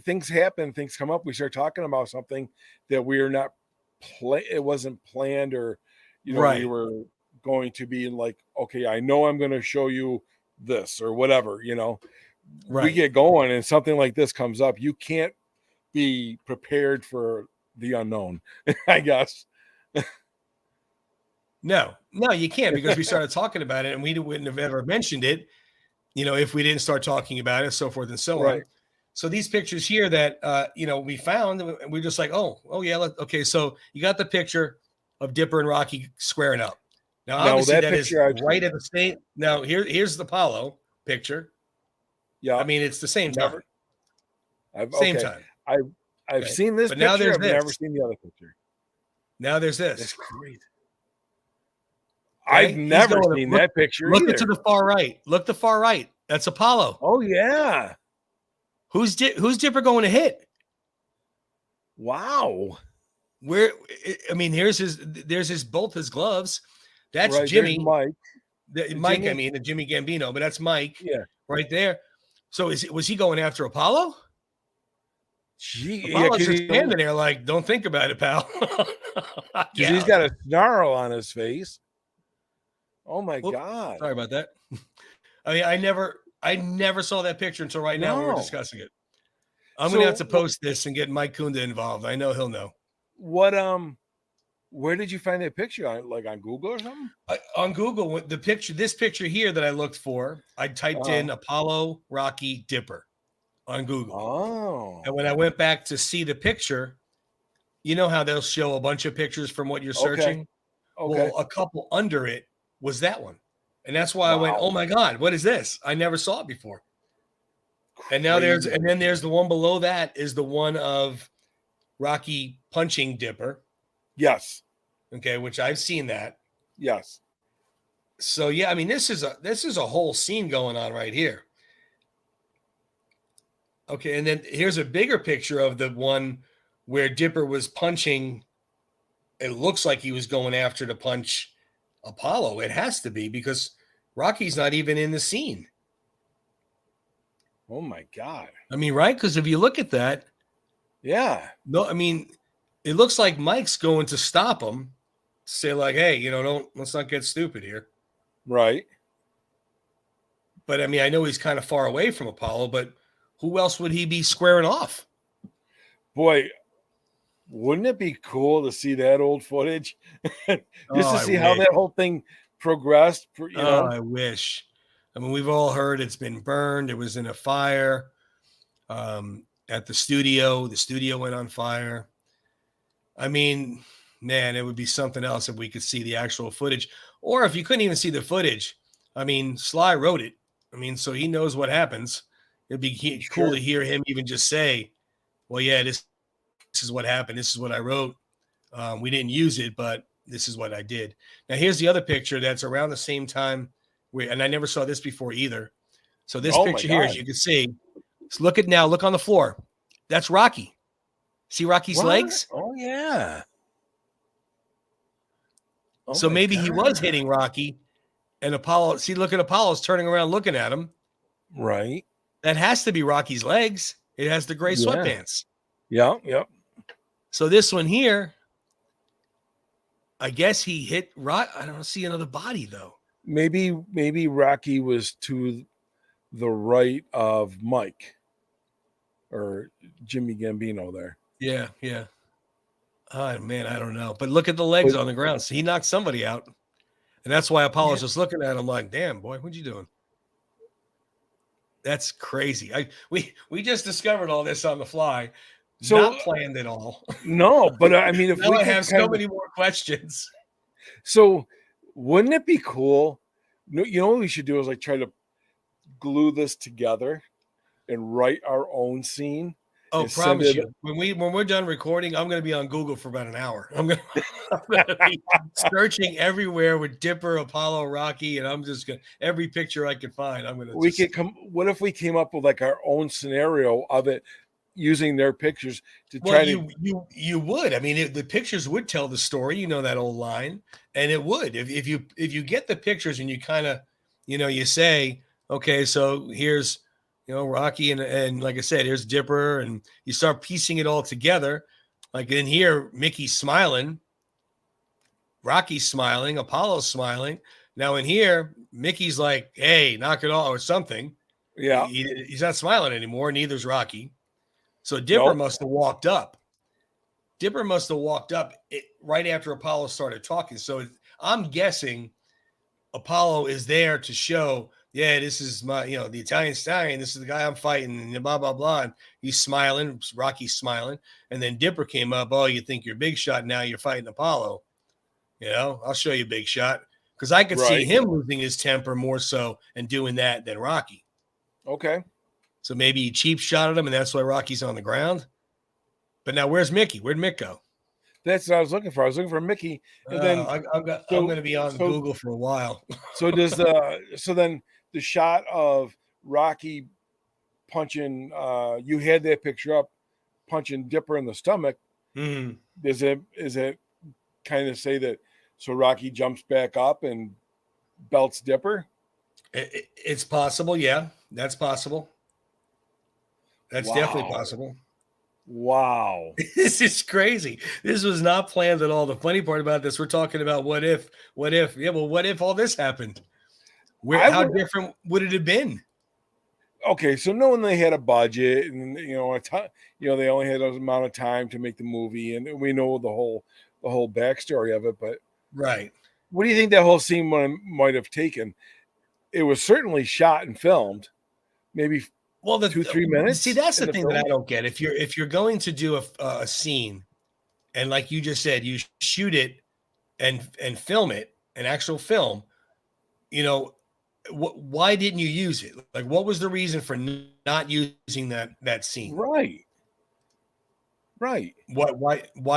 Speaker 2: Things happen. Things come up. We start talking about something that we are not. It wasn't planned, or we were going to be like, okay, I know I'm going to show you this or whatever. We get going, and something like this comes up. You can't be prepared for the unknown, I guess.
Speaker 1: No, you can't, because we started talking about it, and we wouldn't have ever mentioned it, if we didn't start talking about it, so forth and so on. So these pictures here that, we found, and we're just like, oh yeah. Okay. So you got the picture of Dipper and Rocky squaring up. Now, obviously that is right at the same. Now here's the Apollo picture.
Speaker 2: Yeah.
Speaker 1: I mean, it's the same time. Time.
Speaker 2: I've seen this
Speaker 1: but
Speaker 2: picture.
Speaker 1: Now there's
Speaker 2: I've never seen the other picture.
Speaker 1: Now there's this.
Speaker 2: That's great. I've never seen that picture.
Speaker 1: Look to the far right. Look to the far right. That's Apollo.
Speaker 2: Oh yeah.
Speaker 1: Who's Dipper going to hit?
Speaker 2: Wow.
Speaker 1: There's both his gloves. That's Jimmy.
Speaker 2: Mike.
Speaker 1: Mike, I mean, the Jimmy Gambino, but that's Mike.
Speaker 2: Yeah.
Speaker 1: Right there. So was he going after Apollo?
Speaker 2: Gee,
Speaker 1: Apollo's just standing there like, don't think about it, pal.
Speaker 2: He's got a snarl on his face. Oh my God.
Speaker 1: Sorry about that. I mean, I never saw that picture until right now. We're discussing it. I'm going to have to post this and get Mike Kunda involved. I know he'll know.
Speaker 2: What, where did you find that picture? On Google or something?
Speaker 1: On Google, this picture here that I looked for, I typed in Apollo, Rocky, Dipper on Google.
Speaker 2: Oh.
Speaker 1: And when I went back to see the picture, you know how they'll show a bunch of pictures from what you're searching?
Speaker 2: Okay.
Speaker 1: Well, a couple under it was that one. And that's why I went, oh my God, what is this? I never saw it before. And now there's the one below that is the one of Rocky punching Dipper.
Speaker 2: Yes.
Speaker 1: Okay, which I've seen that.
Speaker 2: Yes.
Speaker 1: So yeah, I mean, this is a whole scene going on right here. Okay, and then here's a bigger picture of the one where Dipper was punching. It looks like he was going after to punch Apollo. It has to be, because Rocky's not even in the scene.
Speaker 2: Oh my God.
Speaker 1: I mean, right? Because if you look at that,
Speaker 2: yeah.
Speaker 1: No, I mean, it looks like Mike's going to stop him, say like, hey, let's not get stupid here.
Speaker 2: Right.
Speaker 1: But I mean, I know he's kind of far away from Apollo, but who else would he be squaring off?
Speaker 2: Boy, wouldn't it be cool to see that old footage? Just to see how that whole thing progressed.
Speaker 1: I wish. I mean, we've all heard it's been burned. It was in a fire at the studio. The studio went on fire. I mean, man, it would be something else if we could see the actual footage. Or if you couldn't even see the footage, I mean, Sly wrote it. I mean, so he knows what happens. It'd be cool to hear him even just say, well, yeah, this is what happened. This is what I wrote. We didn't use it, but this is what I did. Now, here's the other picture that's around the same time. And I never saw this before either. So this picture here, as you can see, look on the floor. That's Rocky. See Rocky's
Speaker 2: What?
Speaker 1: legs?
Speaker 2: Oh yeah. Oh
Speaker 1: So
Speaker 2: my
Speaker 1: maybe he was
Speaker 2: God.
Speaker 1: hitting Rocky, and Apollo. See, look at Apollo's turning around looking at him.
Speaker 2: Right.
Speaker 1: That has to be Rocky's legs. It has the gray
Speaker 2: Yeah.
Speaker 1: sweatpants.
Speaker 2: Yep.
Speaker 1: So this one here, I guess he hit Rock. I don't see another body though.
Speaker 2: Maybe Rocky was to the right of Mike or Jimmy Gambino there.
Speaker 1: Yeah. Oh man, I don't know. But look at the legs
Speaker 2: But
Speaker 1: on the ground. So he knocked somebody out. And that's why Apollo's
Speaker 2: yeah,
Speaker 1: just looking at him like, damn, boy, what you doing? That's crazy. We just discovered all this on the fly.
Speaker 2: so
Speaker 1: Not planned at all.
Speaker 2: no, but I mean, if
Speaker 1: Now
Speaker 2: we
Speaker 1: I
Speaker 2: could
Speaker 1: have
Speaker 2: kind
Speaker 1: so
Speaker 2: of,
Speaker 1: many more questions.
Speaker 2: so wouldn't it be cool? You know what we should do is like try to glue this together and write our own scene.
Speaker 1: Oh,
Speaker 2: And send
Speaker 1: promise
Speaker 2: it.
Speaker 1: you. When we're done recording, I'm going to be on Google for about an hour. I'm going to be searching everywhere with Dipper, Apollo, Rocky, and I'm just going to every picture I can find. I'm going to.
Speaker 2: We could come. What if we came up with like our own scenario of it using their pictures to try
Speaker 1: Well,
Speaker 2: to?
Speaker 1: you would. I mean, the pictures would tell the story. You know that old line, and it would if you get the pictures and you kind of, you say, okay, so here's, Rocky and like I said, here's Dipper, and you start piecing it all together. Like in here, Mickey's smiling, Rocky's smiling, Apollo's smiling. Now in here, Mickey's like, "Hey, knock it off," or something.
Speaker 2: Yeah.
Speaker 1: He's not smiling anymore. Neither's Rocky. So Dipper
Speaker 2: Nope.
Speaker 1: must have walked up. Dipper must have walked up right after Apollo started talking. So I'm guessing Apollo is there to show, yeah, this is my, the Italian stallion. This is the guy I'm fighting, and blah, blah, blah. And he's smiling. Rocky's smiling. And then Dipper came up. Oh, you think you're Big Shot. Now you're fighting Apollo. I'll show you Big Shot. Because I could see him losing his temper more so and doing that than Rocky.
Speaker 2: Okay.
Speaker 1: So maybe he cheap shot at him, and that's why Rocky's on the ground. But now where's Mickey? Where'd Mick go?
Speaker 2: That's what I was looking for. I was looking for Mickey, and then
Speaker 1: I'm going to be on Google for a while.
Speaker 2: So then the shot of Rocky punching, you had that picture up, punching Dipper in the stomach.
Speaker 1: Mm.
Speaker 2: Is it kind of say that? So Rocky jumps back up and belts Dipper.
Speaker 1: It's possible, yeah. That's possible. That's definitely possible.
Speaker 2: Wow.
Speaker 1: This is crazy. This was not planned at all. The funny part about this, we're talking about what if. Yeah, well, what if all this happened? How different would it have been?
Speaker 2: Okay, so knowing they had a budget and they only had an amount of time to make the movie, and we know the whole backstory of it, but
Speaker 1: right.
Speaker 2: What do you think that whole scene might have taken? It was certainly shot and filmed, maybe 2-3 minutes.
Speaker 1: See, that's the thing that I don't get. If you're going to do a scene, and like you just said, you shoot it and film it, an actual film, why didn't you use it? Like, what was the reason for not using that scene?
Speaker 2: Right.
Speaker 1: Why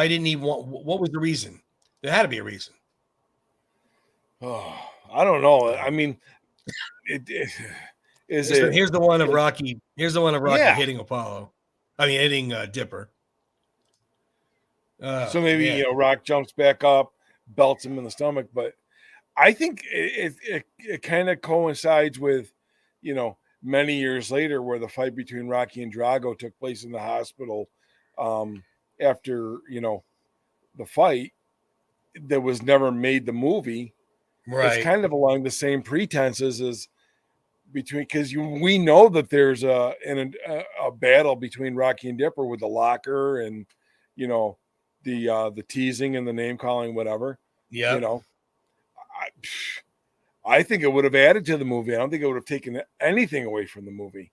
Speaker 1: didn't he want? What was the reason? There had to be a reason.
Speaker 2: Oh, I don't know. I mean,
Speaker 1: Here's the one of Rocky. Here's the one of Rocky hitting Apollo. I mean, hitting Dipper.
Speaker 2: So maybe Rock jumps back up, belts him in the stomach, but I think it kind of coincides with, many years later where the fight between Rocky and Drago took place in the hospital after, the fight that was never made the movie. Right. It's kind of along the same pretenses as between, because we know that there's a battle between Rocky and Dipper with the locker and, the teasing and the name calling, whatever.
Speaker 1: Yeah.
Speaker 2: I think it would have added to the movie. I don't think it would have taken anything away from the movie.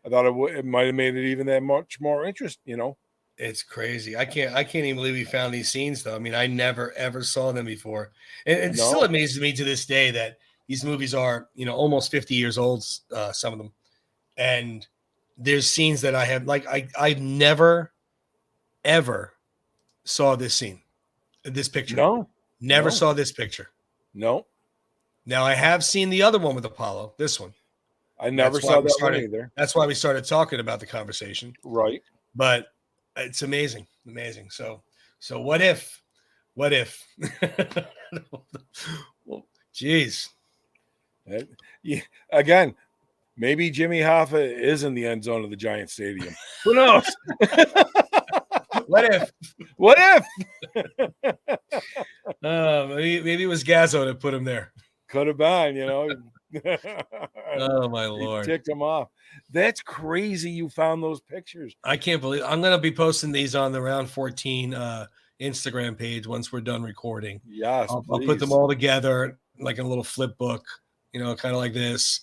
Speaker 2: I thought it might have made it even that much more interesting,
Speaker 1: It's crazy. I can't even believe we found these scenes though. I mean, I never ever saw them before. And it still amazes me to this day that these movies are, almost 50 years old, some of them. And there's scenes that I have, like, I've never, ever saw this scene, this picture. Never saw this picture.
Speaker 2: No.
Speaker 1: Now I have seen the other one with Apollo, this one.
Speaker 2: I never saw that one either.
Speaker 1: That's why we started talking about the conversation.
Speaker 2: Right.
Speaker 1: But It's amazing, amazing. So what if? What if? Well, geez.
Speaker 2: Yeah, again, maybe Jimmy Hoffa is in the end zone of the Giant Stadium. Who knows?
Speaker 1: What if?
Speaker 2: What if?
Speaker 1: Maybe it was Gazzo that put him there.
Speaker 2: Could have been, you know.
Speaker 1: Oh my
Speaker 2: He
Speaker 1: lord!
Speaker 2: ticked him off. That's crazy. You found those pictures.
Speaker 1: I can't believe I'm going to be posting these on the Round 14 Instagram page once we're done recording.
Speaker 2: Yes,
Speaker 1: I'll put them all together like in a little flip book, kind of like this.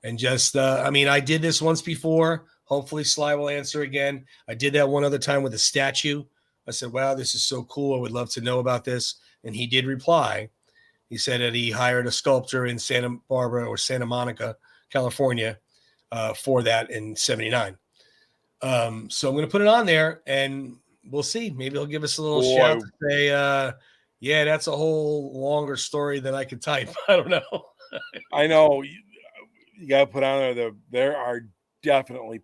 Speaker 1: And just, I mean, I did this once before. Hopefully Sly will answer again. I did that one other time with a statue. I said, wow, this is so cool. I would love to know about this. And he did reply. He said that he hired a sculptor in Santa Barbara or Santa Monica, California, for that in '79. So I'm going to put it on there and we'll see. Maybe he'll give us a little shout to say, yeah, that's a whole longer story than I could type. I don't know.
Speaker 2: I know you got to put on there. There are definitely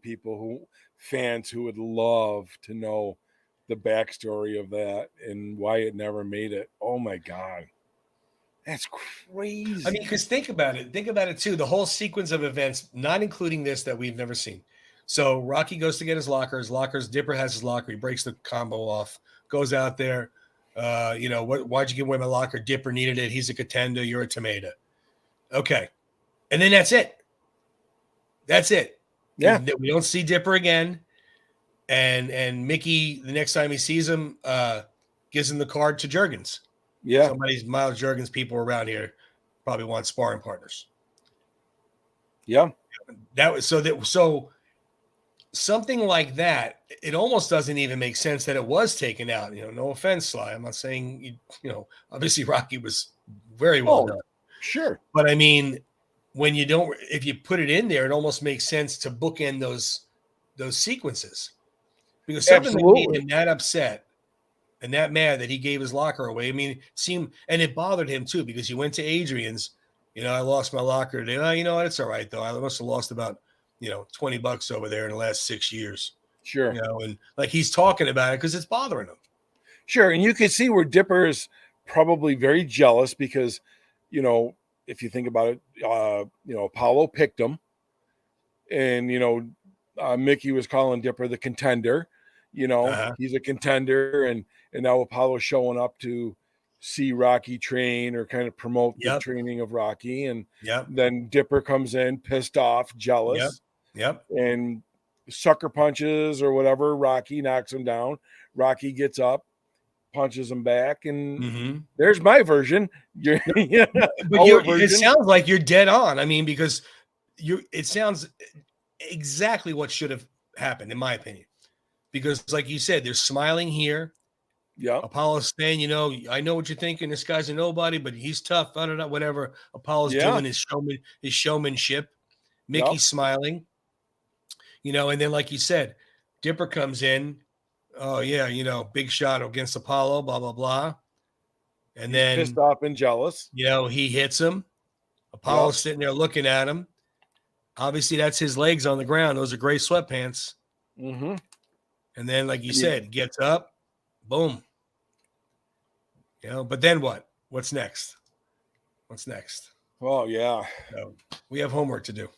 Speaker 2: fans who would love to know the backstory of that and why it never made it. Oh my God. That's crazy.
Speaker 1: I mean, because think about it too. The whole sequence of events, not including this that we've never seen. So Rocky goes to get his lockers. Dipper has his locker. He breaks the combo off, goes out there. Why'd you give away my locker? Dipper needed it. He's a contender. You're a tomato. Okay. And then that's it. That's it.
Speaker 2: Yeah.
Speaker 1: We don't see Dipper again. And Mickey, the next time he sees him, gives him the card to Juergens.
Speaker 2: Yeah.
Speaker 1: Somebody's Miles Juergens people around here probably want sparring partners.
Speaker 2: Yeah.
Speaker 1: So something like that, it almost doesn't even make sense that it was taken out. No offense, Sly. I'm not saying, obviously Rocky was very well done.
Speaker 2: Sure.
Speaker 1: But I mean, if you put it in there, it almost makes sense to bookend those sequences. Because something that made him that upset and that mad that he gave his locker away. I mean, it bothered him too, because he went to Adrian's, I lost my locker today. Oh, you know what? It's all right though. I must have lost about, $20 over there in the last 6 years.
Speaker 2: Sure.
Speaker 1: And like he's talking about it because it's bothering him.
Speaker 2: Sure. And you can see where Dipper is probably very jealous because, if you think about it, Apollo picked him and, Mickey was calling Dipper the contender. He's a contender and now Apollo's showing up to see Rocky train or kind of promote the training of Rocky. And then Dipper comes in pissed off, jealous.
Speaker 1: Yep.
Speaker 2: And sucker punches or whatever. Rocky knocks him down. Rocky gets up, punches him back, and there's my version.
Speaker 1: It sounds like you're dead on. I mean, because it sounds exactly what should have happened, in my opinion. Because, like you said, they're smiling here.
Speaker 2: Yeah.
Speaker 1: Apollo's saying, I know what you're thinking. This guy's a nobody, but he's tough. I don't know, whatever. Apollo's doing his showmanship. Mickey's smiling. And then, like you said, Dipper comes in. Oh, yeah, big shot against Apollo, blah, blah, blah. And
Speaker 2: he's
Speaker 1: then
Speaker 2: pissed off and jealous.
Speaker 1: He hits him. Apollo's sitting there looking at him. Obviously, that's his legs on the ground. Those are gray sweatpants.
Speaker 2: Mm-hmm.
Speaker 1: And then, like you said, gets up, boom. But then what? What's next?
Speaker 2: Oh, yeah.
Speaker 1: So we have homework to do.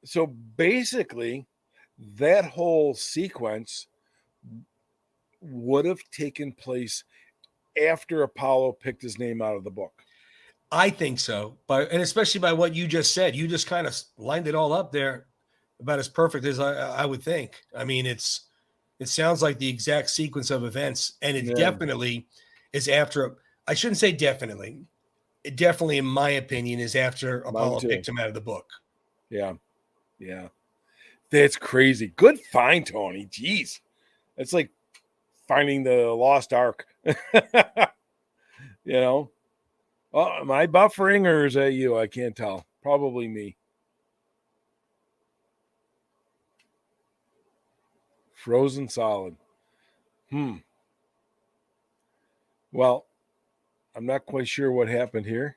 Speaker 2: So basically, that whole sequence would have taken place after Apollo picked his name out of the book.
Speaker 1: I think so, and especially by what you just said. You just kind of lined it all up there about as perfect as I would think. I mean, it sounds like the exact sequence of events, and it definitely is after. I shouldn't say definitely. It definitely, in my opinion, is after Apollo picked him out of the book.
Speaker 2: Yeah. Yeah. That's crazy. Good find, Tony. Jeez. It's like finding the lost ark. Oh, am I buffering or is that you? I can't tell. Probably me. Frozen solid. Well, I'm not quite sure what happened here.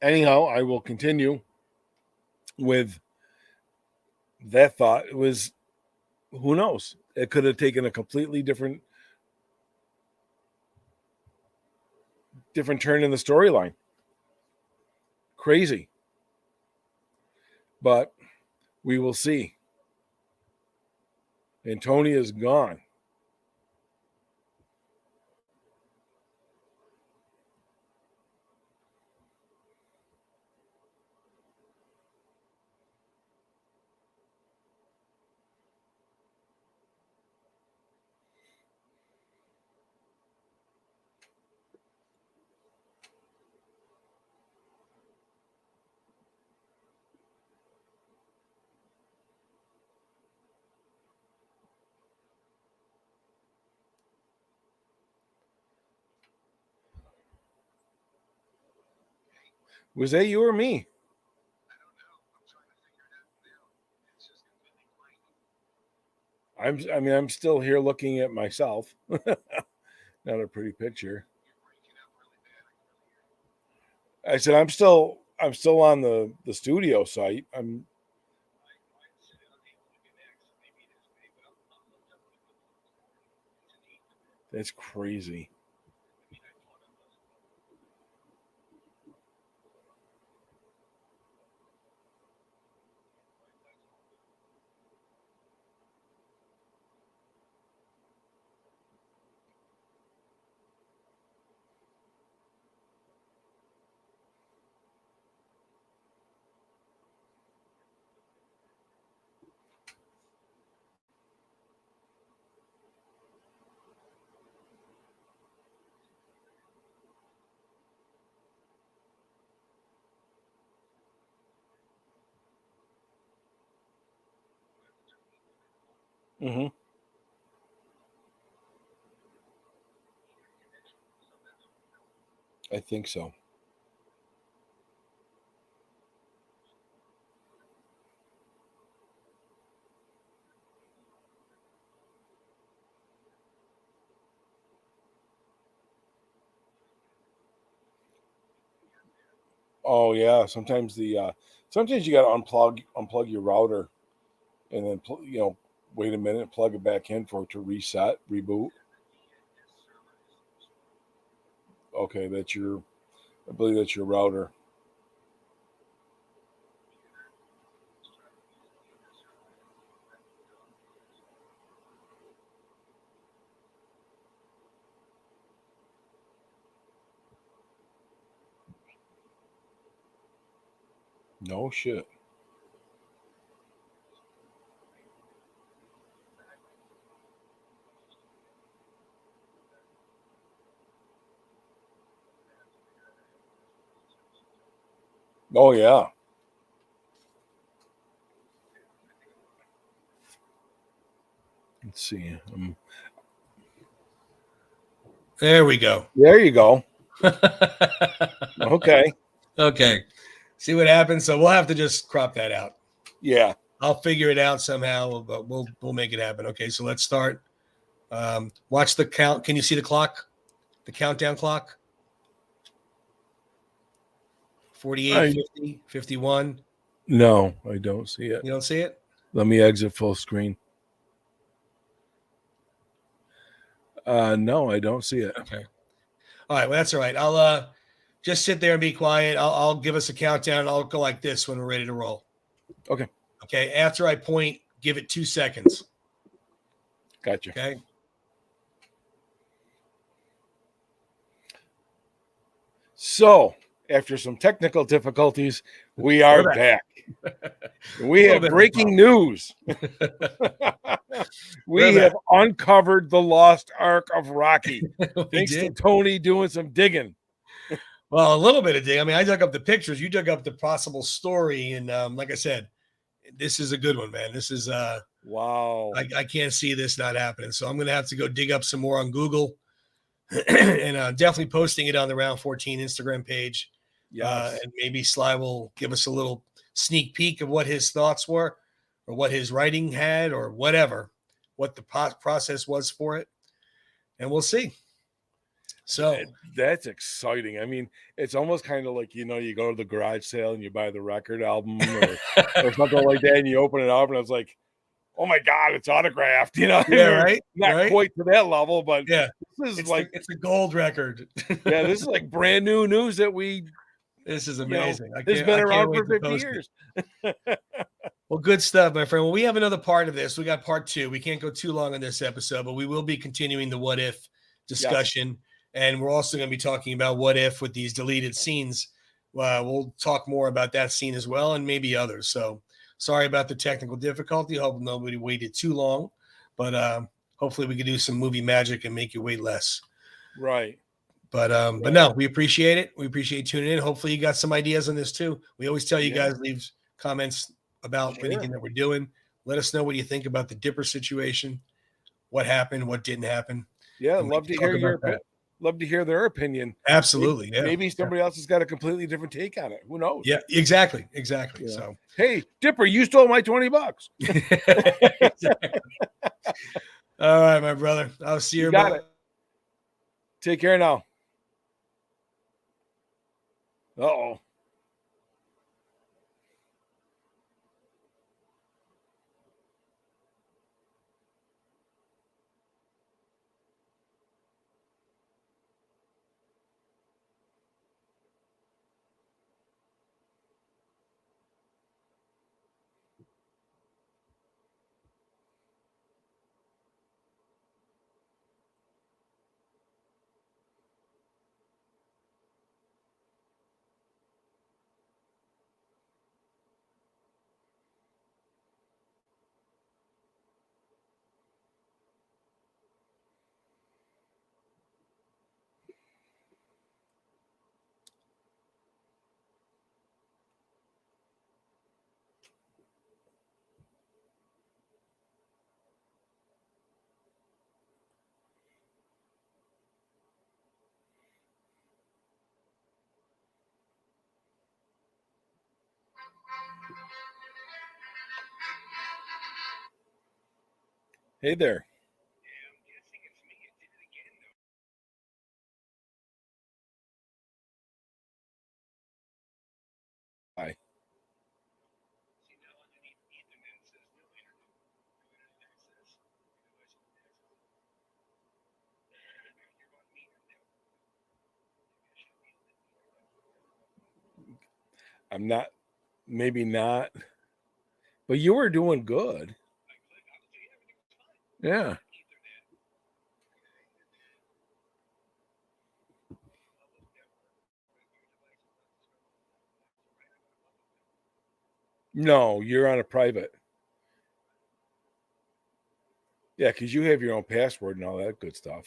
Speaker 2: Anyhow, I will continue with that thought was, who knows? It could have taken a completely different turn in the storyline. Crazy. But we will see. And Tony is gone. Was that you or me? I'm still here looking at myself. Not a pretty picture. I said I'm still on the studio site. That's crazy. Mm-hmm. I think so. Oh yeah. Sometimes sometimes you got to unplug your router, and then wait a minute, plug it back in for it to reset, reboot. Okay, I believe that's your router. No shit. Oh yeah. Let's see.
Speaker 1: There we go.
Speaker 2: There you go. Okay.
Speaker 1: Okay. See what happens. So we'll have to just crop that out.
Speaker 2: Yeah.
Speaker 1: I'll figure it out somehow, but we'll make it happen. Okay. So let's start. Watch the count. Can you see the clock? The countdown clock? 48, 50, 51.
Speaker 2: No, I don't see it.
Speaker 1: You don't see it?
Speaker 2: Let me exit full screen. No, I don't see it.
Speaker 1: Okay. All right. Well, that's all right. I'll just sit there and be quiet. I'll give us a countdown. I'll go like this when we're ready to roll.
Speaker 2: Okay.
Speaker 1: Okay. After I point, give it 2 seconds.
Speaker 2: Gotcha.
Speaker 1: Okay.
Speaker 2: So, after some technical difficulties, we are back. We have breaking news. We have uncovered the lost ark of Rocky. Thanks to Tony doing some digging.
Speaker 1: Well, a little bit of digging. I mean, I dug up the pictures. You dug up the possible story. And like I said, this is a good one, man. This is
Speaker 2: wow.
Speaker 1: I can't see this not happening. So I'm going to have to go dig up some more on Google. And definitely posting it on the Round 14 Instagram page.
Speaker 2: Yes.
Speaker 1: And maybe Sly will give us a little sneak peek of what his thoughts were or what his writing had or whatever, what the process was for it. And we'll see. So
Speaker 2: That's exciting. I mean, it's almost kind of like, you go to the garage sale and you buy the record album or something like that, and you open it up and it's like, oh my God, it's autographed,
Speaker 1: yeah, right,
Speaker 2: not
Speaker 1: right.
Speaker 2: quite to that level, but
Speaker 1: Yeah,
Speaker 2: this is
Speaker 1: it's a gold record.
Speaker 2: yeah, this is like brand new news that we,
Speaker 1: This is amazing.
Speaker 2: it's been
Speaker 1: I can't
Speaker 2: around
Speaker 1: wait
Speaker 2: for
Speaker 1: to
Speaker 2: 50
Speaker 1: post
Speaker 2: years.
Speaker 1: it. Well, good stuff, my friend. Well, we have another part of this. We got part 2. We can't go too long on this episode, but we will be continuing the what if discussion. And we're also going to be talking about what if with these deleted scenes. We'll talk more about that scene as well, and maybe others. So sorry about the technical difficulty. Hope nobody waited too long, but hopefully we can do some movie magic and make you wait less.
Speaker 2: Right.
Speaker 1: But no, we appreciate it. We appreciate tuning in. Hopefully you got some ideas on this too. We always tell you guys, leave comments about anything that we're doing. Let us know what you think about the Dipper situation, what happened, what didn't happen.
Speaker 2: Yeah, love to hear their opinion.
Speaker 1: Absolutely.
Speaker 2: Maybe somebody else has got a completely different take on it. Who knows?
Speaker 1: Yeah, exactly. So,
Speaker 2: hey, Dipper, you stole my $20.
Speaker 1: Exactly. All right, my brother. I'll see you.
Speaker 2: Got it. Take care now. Uh-oh. Hey there. Hi. I'm not, maybe not, but you were doing good. Yeah. No, you're on a private. Yeah, because you have your own password and all that good stuff.